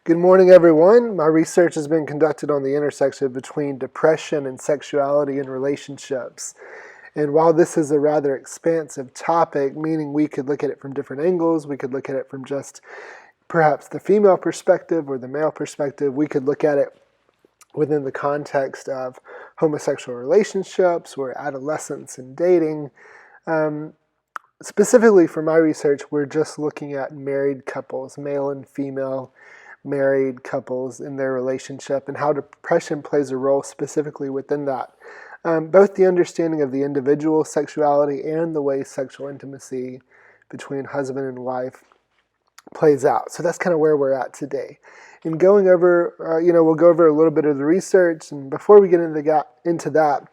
Good morning, everyone. My research has been conducted on the intersection between depression and sexuality and relationships. And while this is a rather expansive topic, meaning we could look at it from different angles, we could look at it from just perhaps the female perspective or the male perspective, we could look at it within the context of homosexual relationships or adolescence and dating. Specifically for my research, we're just looking at married couples, male and female married couples in their relationship, and how depression plays a role specifically within that. Both the understanding of the individual sexuality and the way sexual intimacy between husband and wife plays out. So that's kind of where we're at today. In going over, we'll go over a little bit of the research, and before we get into that,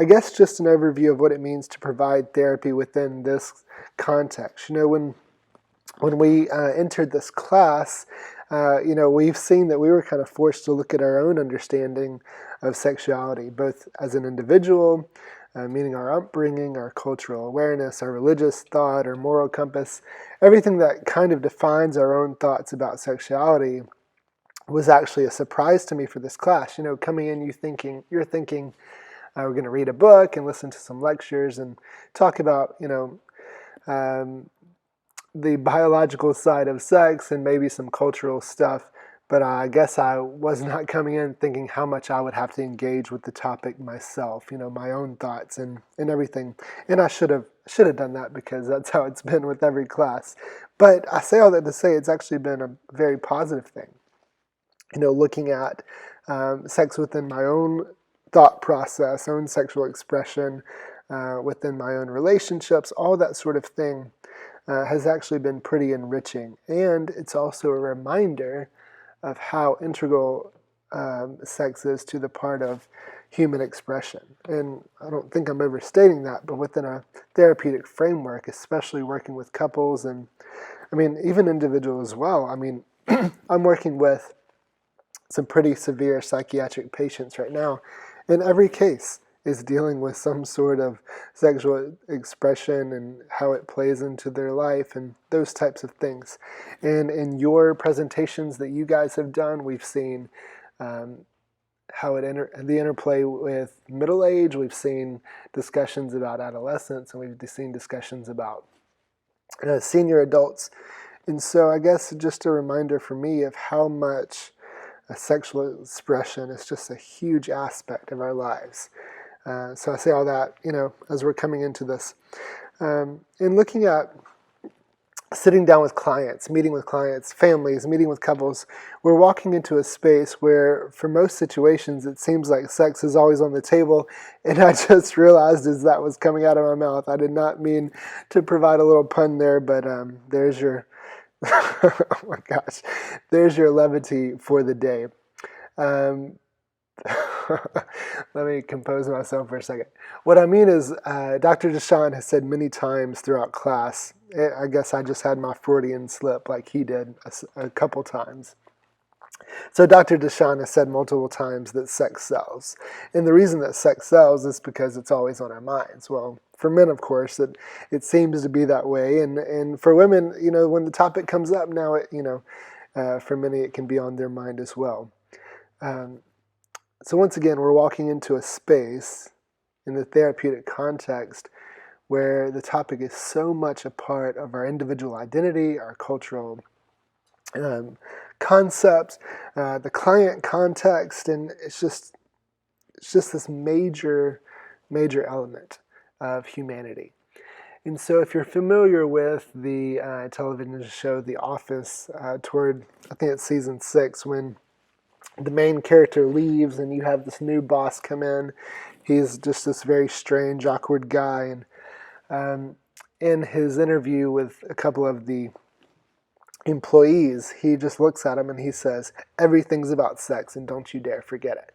I guess just an overview of what it means to provide therapy within this context. When we entered this class, we've seen that we were kind of forced to look at our own understanding of sexuality, both as an individual, meaning our upbringing, our cultural awareness, our religious thought, our moral compass, everything that kind of defines our own thoughts about sexuality was actually a surprise to me for this class. Coming in, you're thinking, we're going to read a book and listen to some lectures and talk about, the biological side of sex and maybe some cultural stuff, but I guess I was not coming in thinking how much I would have to engage with the topic myself, my own thoughts and everything. And I should have done that, because that's how it's been with every class. But I say all that to say it's actually been a very positive thing. Looking at sex within my own thought process, own sexual expression, within my own relationships, all that sort of thing has actually been pretty enriching. And it's also a reminder of how integral sex is to the part of human expression. And I don't think I'm overstating that, but within a therapeutic framework, especially working with couples and, even individuals as well. I'm working with some pretty severe psychiatric patients right now, and every case is dealing with some sort of sexual expression and how it plays into their life and those types of things. And in your presentations that you guys have done, we've seen how the interplay with middle age. We've seen discussions about adolescence, and we've seen discussions about senior adults. And so I guess just a reminder for me of how much sexual expression is just a huge aspect of our lives. So I say all that, as we're coming into this. In looking at sitting down with clients, meeting with clients, families, meeting with couples, we're walking into a space where, for most situations, it seems like sex is always on the table. And I just realized as that was coming out of my mouth, I did not mean to provide a little pun there, but there's your, oh my gosh, there's your levity for the day. Let me compose myself for a second. What I mean is, Dr. Deshawn has said many times throughout class, I guess I just had my Freudian slip like he did a couple times. So Dr. Deshawn has said multiple times that sex sells. And the reason that sex sells is because it's always on our minds. Well, for men, of course, it seems to be that way. And for women, when the topic comes up now, for many, it can be on their mind as well. So once again, we're walking into a space in the therapeutic context where the topic is so much a part of our individual identity, our cultural concepts, the client context, and it's just this major element of humanity. And so if you're familiar with the television show The Office, toward, I think it's season 6, when the main character leaves and you have this new boss come in. He's just this very strange, awkward guy. And in his interview with a couple of the employees, he just looks at him and he says, "Everything's about sex and don't you dare forget it."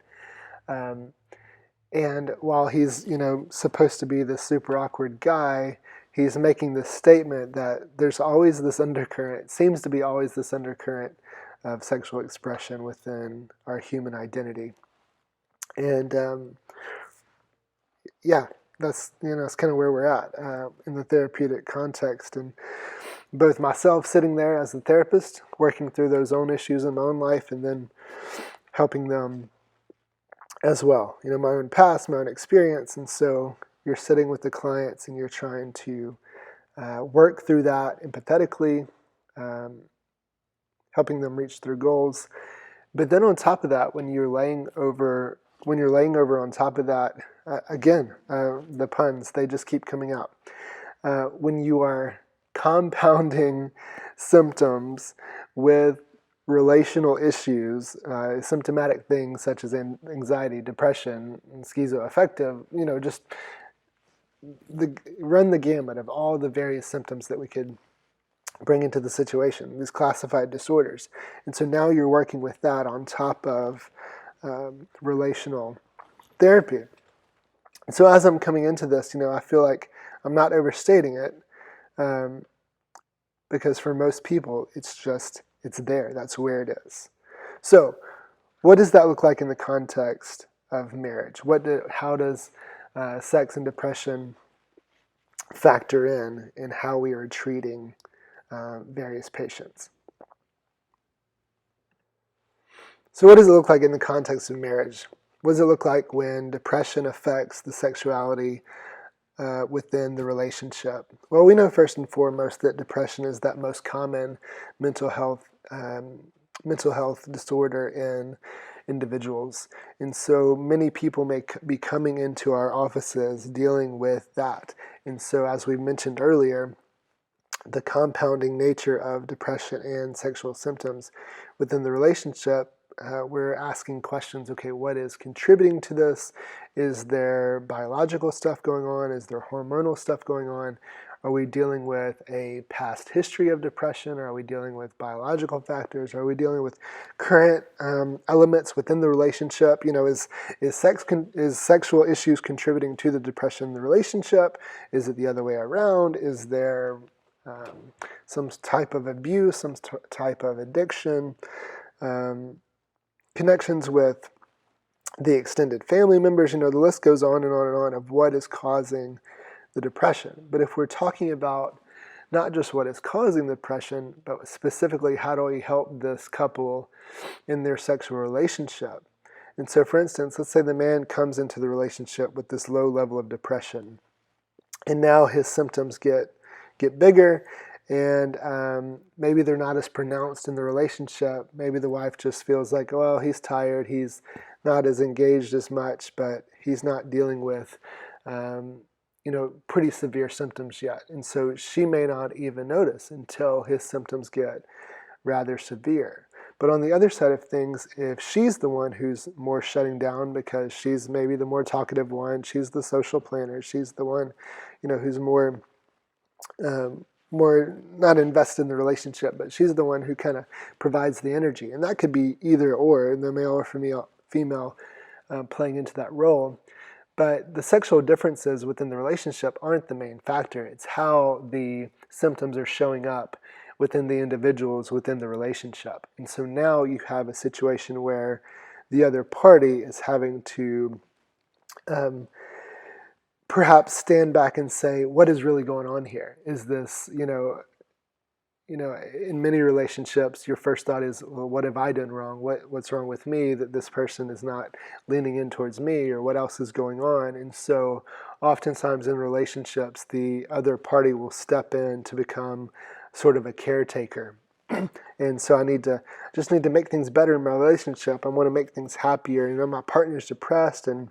And while he's, supposed to be this super awkward guy, he's making this statement that there's always this undercurrent, seems to be always this undercurrent of sexual expression within our human identity. And that's that's kind of where we're at in the therapeutic context. And both myself sitting there as the therapist, working through those own issues in my own life, and then helping them as well. My own past, my own experience. And so you're sitting with the clients and you're trying to work through that empathetically, helping them reach their goals. But then on top of that, when you're laying over on top of that, again, the puns, they just keep coming out. When you are compounding symptoms with relational issues, symptomatic things such as anxiety, depression, and schizoaffective, just run the gamut of all the various symptoms that we could bring into the situation, these classified disorders. And so now you're working with that on top of relational therapy. And so as I'm coming into this, I feel like I'm not overstating it, because for most people, it's there. That's where it is. So what does that look like in the context of marriage? How does sex and depression factor in how we are treating various patients? So what does it look like in the context of marriage? What does it look like when depression affects the sexuality within the relationship? Well, we know first and foremost that depression is that most common mental health disorder in individuals. And so many people may be coming into our offices dealing with that. And so as we mentioned earlier, the compounding nature of depression and sexual symptoms within the relationship, we're asking questions, okay, what is contributing to this? Is there biological stuff going on? Is there hormonal stuff going on? Are we dealing with a past history of depression? Are we dealing with biological factors? Are we dealing with current elements within the relationship? Is sexual issues contributing to the depression in the relationship? Is it the other way around? Is there some type of abuse, some type of addiction, connections with the extended family members? The list goes on and on and on of what is causing the depression. But if we're talking about not just what is causing the depression, but specifically how do we help this couple in their sexual relationship? And so, for instance, let's say the man comes into the relationship with this low level of depression, and now his symptoms get bigger, and maybe they're not as pronounced in the relationship. Maybe the wife just feels like, well, he's tired, he's not as engaged as much, but he's not dealing with pretty severe symptoms yet. And so she may not even notice until his symptoms get rather severe. But on the other side of things, if she's the one who's more shutting down because she's maybe the more talkative one, she's the social planner, she's the one, who's more not invested in the relationship, but she's the one who kind of provides the energy. And that could be either or, the male or female playing into that role. But the sexual differences within the relationship aren't the main factor. It's how the symptoms are showing up within the individuals within the relationship. And so now you have a situation where the other party is having to perhaps stand back and say, what is really going on here? Is this, in many relationships, your first thought is, well, what have I done wrong? What's wrong with me that this person is not leaning in towards me, or what else is going on? And so oftentimes in relationships, the other party will step in to become sort of a caretaker. And so I just need to make things better in my relationship. I want to make things happier. My partner's depressed, and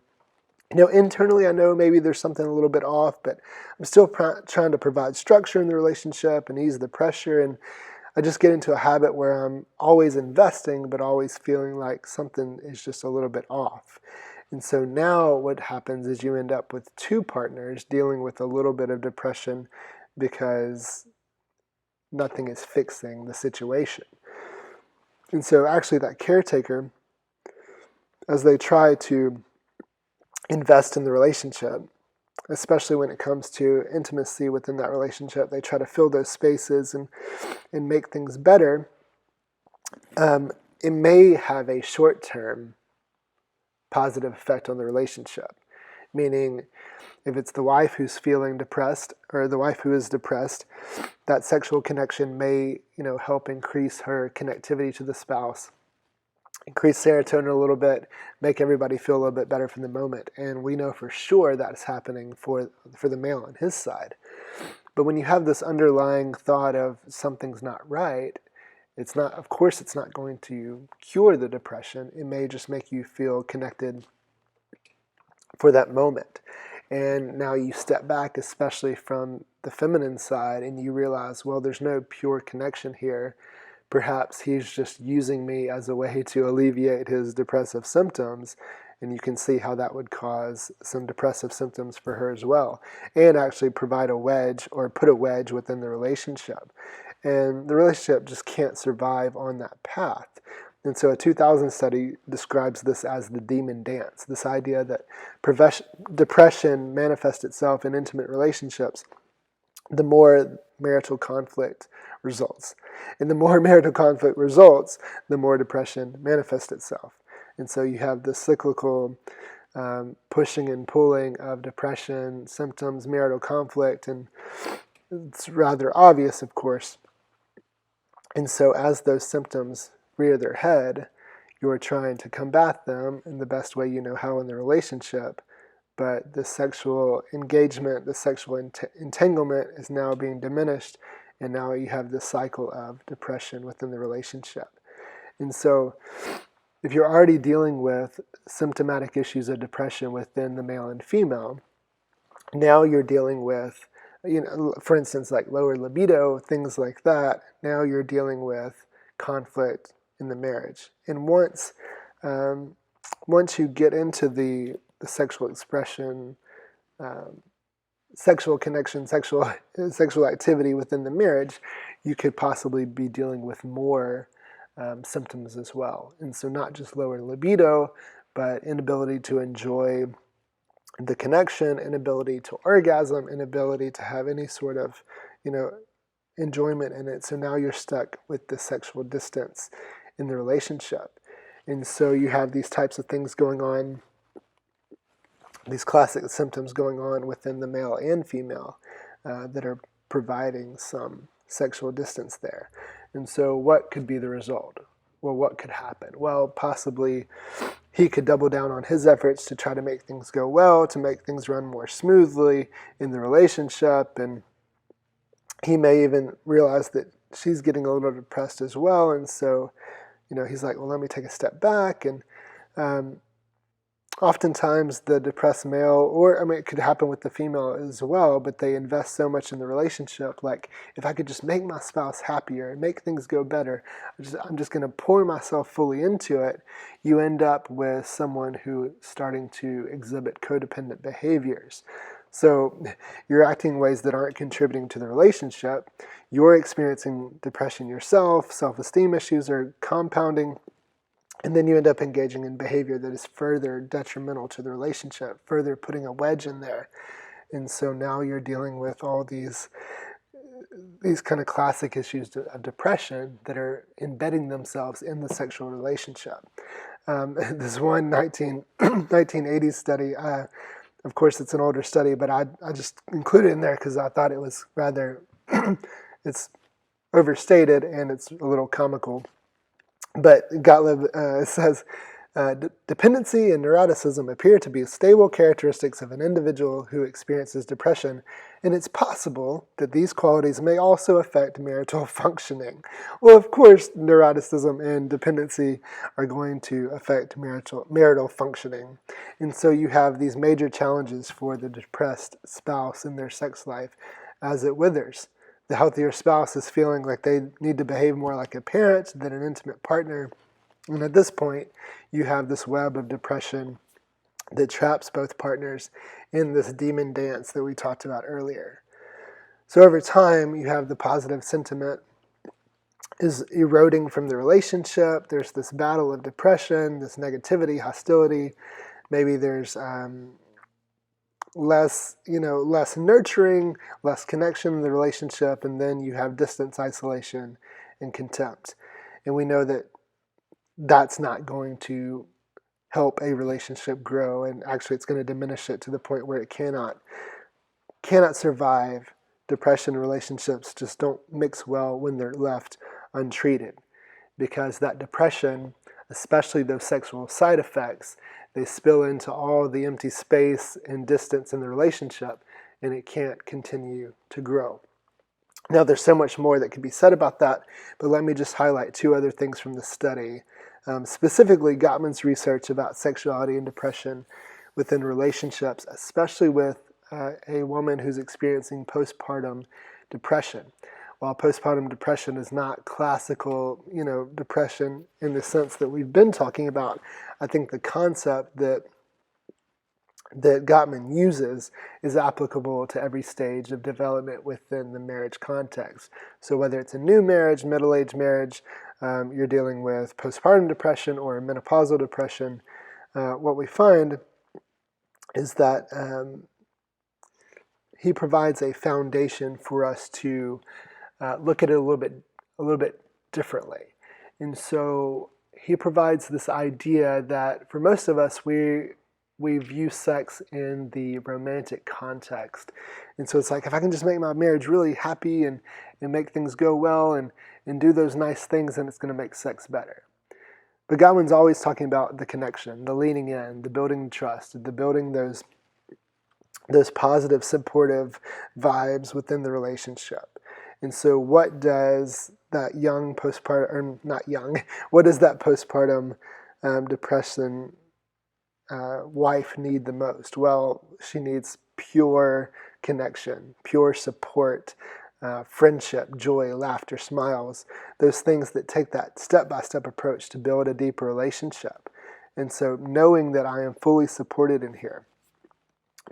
internally I know maybe there's something a little bit off, but I'm still trying to provide structure in the relationship and ease the pressure. And I just get into a habit where I'm always investing, but always feeling like something is just a little bit off. And so now what happens is you end up with two partners dealing with a little bit of depression because nothing is fixing the situation. And so actually that caretaker, as they try to invest in the relationship, especially when it comes to intimacy within that relationship, they try to fill those spaces and make things better. It may have a short-term positive effect on the relationship. meaning if it's the wife who's feeling depressed or the wife who is depressed, that sexual connection may, help increase her connectivity to the spouse, increase serotonin a little bit, make everybody feel a little bit better for the moment. And we know for sure that's happening for the male on his side. But when you have this underlying thought of something's not right, it's not, of course, it's not going to cure the depression. It may just make you feel connected for that moment. And now you step back, especially from the feminine side, and you realize, well, there's no pure connection here. Perhaps he's just using me as a way to alleviate his depressive symptoms. And you can see how that would cause some depressive symptoms for her as well, and actually provide a wedge or put a wedge within the relationship. And the relationship just can't survive on that path. And so a 2000 study describes this as the demon dance, this idea that depression manifests itself in intimate relationships the more marital conflict results. And the more marital conflict results, the more depression manifests itself. And so you have the cyclical pushing and pulling of depression, symptoms, marital conflict, and it's rather obvious, of course. And so as those symptoms rear their head, you're trying to combat them in the best way you know how in the relationship. But the sexual engagement, the sexual entanglement is now being diminished, and now you have this cycle of depression within the relationship. And so if you're already dealing with symptomatic issues of depression within the male and female, now you're dealing with, for instance, like lower libido, things like that. Now you're dealing with conflict in the marriage. And once you get into the sexual expression, sexual connection, sexual activity within the marriage, you could possibly be dealing with more symptoms as well. And so not just lower libido, but inability to enjoy the connection, inability to orgasm, inability to have any sort of, enjoyment in it. So now you're stuck with the sexual distance in the relationship. And so you have these types of things going on, these classic symptoms going on within the male and female that are providing some sexual distance there. And so what could be the result? Well, what could happen? Well, possibly he could double down on his efforts to try to make things go well, to make things run more smoothly in the relationship. And he may even realize that she's getting a little depressed as well. And so, he's like, well, let me take a step back. And oftentimes the depressed male, it could happen with the female as well, but they invest so much in the relationship. Like, if I could just make my spouse happier and make things go better, I'm just going to pour myself fully into it. You end up with someone who is starting to exhibit codependent behaviors. So you're acting in ways that aren't contributing to the relationship. You're experiencing depression yourself, self-esteem issues are compounding, and then you end up engaging in behavior that is further detrimental to the relationship, further putting a wedge in there. And so now you're dealing with all these kind of classic issues of depression that are embedding themselves in the sexual relationship. This one 1980s study, of course it's an older study, but I just included it in there because I thought it was rather, it's overstated and it's a little comical. But Gottlieb says, dependency and neuroticism appear to be stable characteristics of an individual who experiences depression, and it's possible that these qualities may also affect marital functioning. Well, of course, neuroticism and dependency are going to affect marital functioning. And so you have these major challenges for the depressed spouse in their sex life as it withers. The healthier spouse is feeling like they need to behave more like a parent than an intimate partner. And at this point, you have this web of depression that traps both partners in this demon dance that we talked about earlier. So over time, you have the positive sentiment is eroding from the relationship. There's this battle of depression, this negativity, hostility. Maybe there's less nurturing, less connection in the relationship, and then you have distance, isolation, and contempt. And we know that that's not going to help a relationship grow, and actually it's going to diminish it to the point where it cannot survive. Depression relationships just don't mix well when they're left untreated, because that depression, especially those sexual side effects, they spill into all the empty space and distance in the relationship, and it can't continue to grow. Now, there's so much more that could be said about that, but let me just highlight two other things from the study. Specifically, Gottman's research about sexuality and depression within relationships, especially with a woman who's experiencing postpartum depression. While postpartum depression is not classical, depression in the sense that we've been talking about, I think the concept that Gottman uses is applicable to every stage of development within the marriage context. So whether it's a new marriage, middle-aged marriage, you're dealing with postpartum depression or menopausal depression, what we find is that he provides a foundation for us to look at it a little bit differently. And so he provides this idea that for most of us, we view sex in the romantic context. And so it's like, if I can just make my marriage really happy and make things go well and do those nice things, then it's going to make sex better. But Godwin's always talking about the connection, the leaning in, the building trust, the building those positive, supportive vibes within the relationship. And so what does that what does that postpartum depression wife need the most? Well, she needs pure connection, pure support, friendship, joy, laughter, smiles, those things that take that step-by-step approach to build a deeper relationship. And so knowing that I am fully supported in here,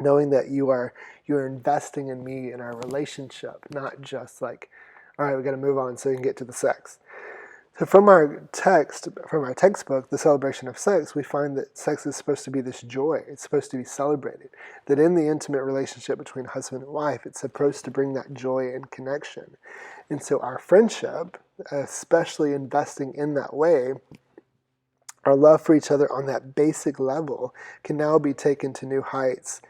knowing that you're investing in me in our relationship, not just like, all right, we got to move on so we can get to the sex. So from our textbook, The Celebration of Sex, we find that sex is supposed to be this joy. It's supposed to be celebrated. That in the intimate relationship between husband and wife, it's supposed to bring that joy and connection. And so our friendship, especially investing in that way, our love for each other on that basic level can now be taken to new heights,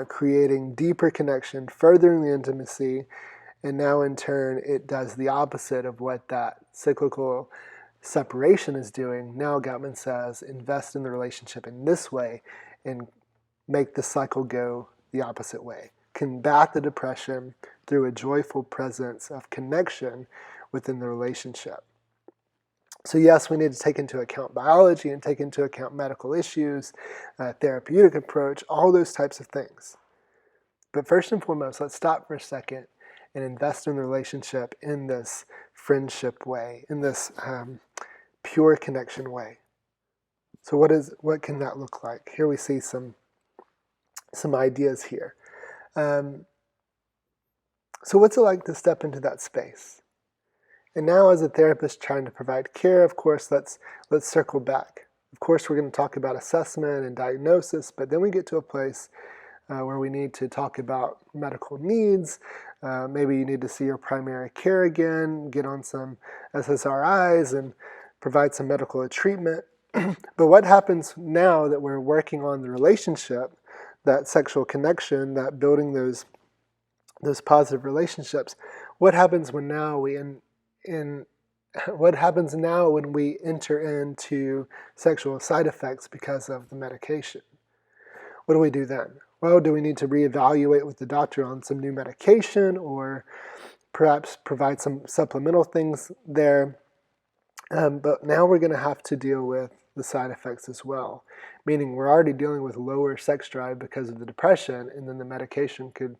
creating deeper connection, furthering the intimacy. And now in turn, it does the opposite of what that cyclical separation is doing. Now Gottman says, invest in the relationship in this way and make the cycle go the opposite way. Combat the depression through a joyful presence of connection within the relationship. So yes, we need to take into account biology and take into account medical issues, therapeutic approach, all those types of things. But first and foremost, let's stop for a second and invest in the relationship in this friendship way, in this pure connection way. So what can that look like? Here we see some ideas here. So what's it like to step into that space? And now as a therapist trying to provide care, of course, let's circle back. Of course, we're going to talk about assessment and diagnosis, but then we get to a place where we need to talk about medical needs. Maybe you need to see your primary care again, get on some SSRIs and provide some medical treatment. But what happens now that we're working on the relationship, that sexual connection, that building those positive relationships? What happens when now when we enter into sexual side effects because of the medication? What do we do then? Well, do we need to reevaluate with the doctor on some new medication, or perhaps provide some supplemental things there? But now we're going to have to deal with the side effects as well, meaning we're already dealing with lower sex drive because of the depression, and then the medication could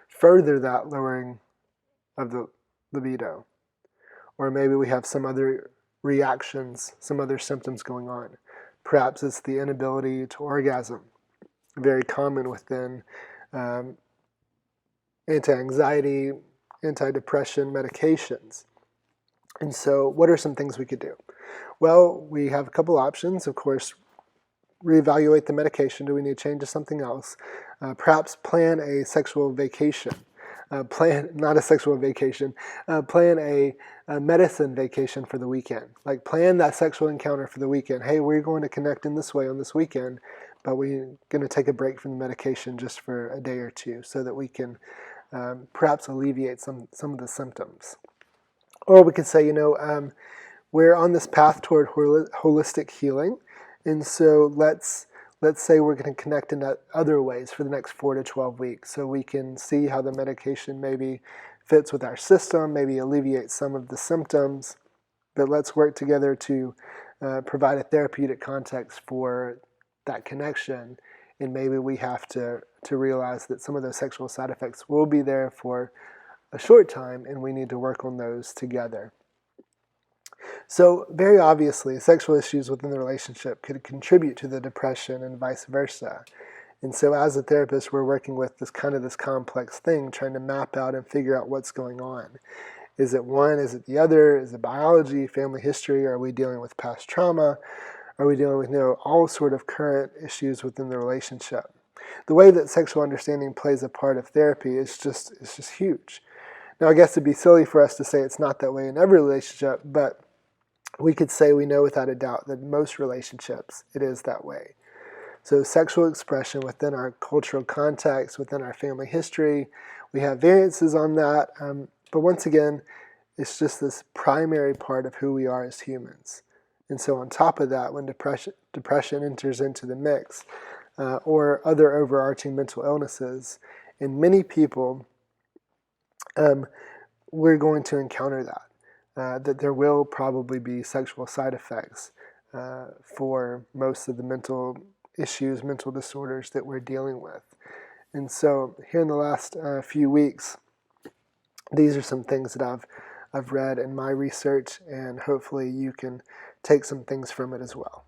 further that lowering of the libido. Or maybe we have some other reactions, some other symptoms going on. Perhaps it's the inability to orgasm, very common within anti-anxiety, anti-depression medications. And so what are some things we could do? Well, we have a couple options. Of course, reevaluate the medication. Do we need to change to something else? Perhaps plan a sexual vacation. plan, not a sexual vacation, plan a medicine vacation for the weekend. Like plan that sexual encounter for the weekend. Hey, we're going to connect in this way on this weekend, but we're going to take a break from the medication just for a day or two so that we can perhaps alleviate some of the symptoms. Or we could say, we're on this path toward holistic healing, and so let's say we're going to connect in other ways for the next 4 to 12 weeks, so we can see how the medication maybe fits with our system, maybe alleviate some of the symptoms, but let's work together to provide a therapeutic context for that connection, and maybe we have to realize that some of those sexual side effects will be there for a short time, and we need to work on those together. So very obviously, sexual issues within the relationship could contribute to the depression and vice versa. And so as a therapist, we're working with this complex thing, trying to map out and figure out what's going on. Is it one? Is it the other? Is it biology, family history? Are we dealing with past trauma? Are we dealing with all sort of current issues within the relationship? The way that sexual understanding plays a part of therapy is just huge. Now, I guess it'd be silly for us to say it's not that way in every relationship, but we could say we know without a doubt that most relationships, it is that way. So sexual expression within our cultural context, within our family history, we have variances on that, but once again, it's just this primary part of who we are as humans. And so on top of that, when depression enters into the mix, or other overarching mental illnesses, in many people, we're going to encounter that there will probably be sexual side effects for most of the mental issues, mental disorders that we're dealing with. And so here in the last few weeks, these are some things that I've read in my research, and hopefully you can take some things from it as well.